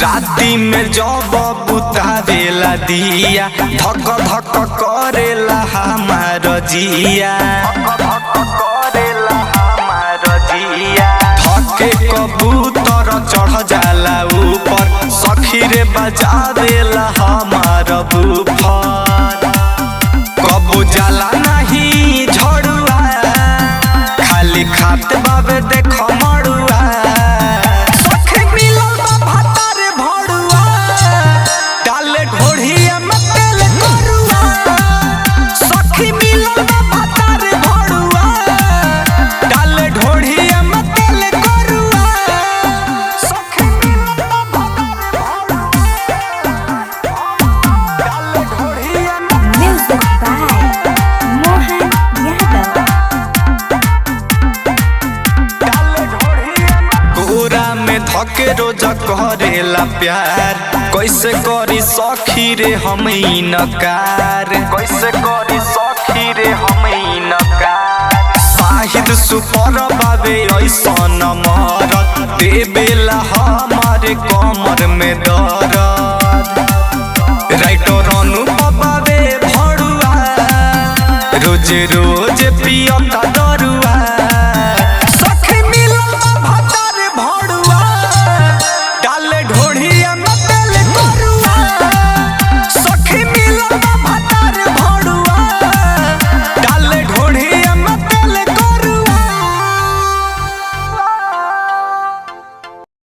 राती में जब बुतावेला दिया धक धक करेला हमार जिया, धके कबूतर चढ़ जाला ऊपर सखी रे बजावेला हमार बुफर। कबू जाला नहीं झड़ुआ खाली खाते बाबे देख मड़ुआ, सखी मिलल बा भातार भड़ुआ डाले ढोढ़िया में तेल करुआ, सखी मिलल बा भातार भड़ुआ डाले ढोढ़िया में तेल करुआ, सखी मिलल बा भातार भड़ुआ डाले ढोढ़िया में। Music by Mohan Yadav। गोरा में धके रोज करेला प्यार, कैसे करी सखी रे हम इनकार, कैसे करी सखी रे हम इनकार। साहिद सुपर बाबे ऐसन मरद देवेला हमारे कमर में दर्द, राइटर अनु बाबे भड़ुआ रोज रोज पियता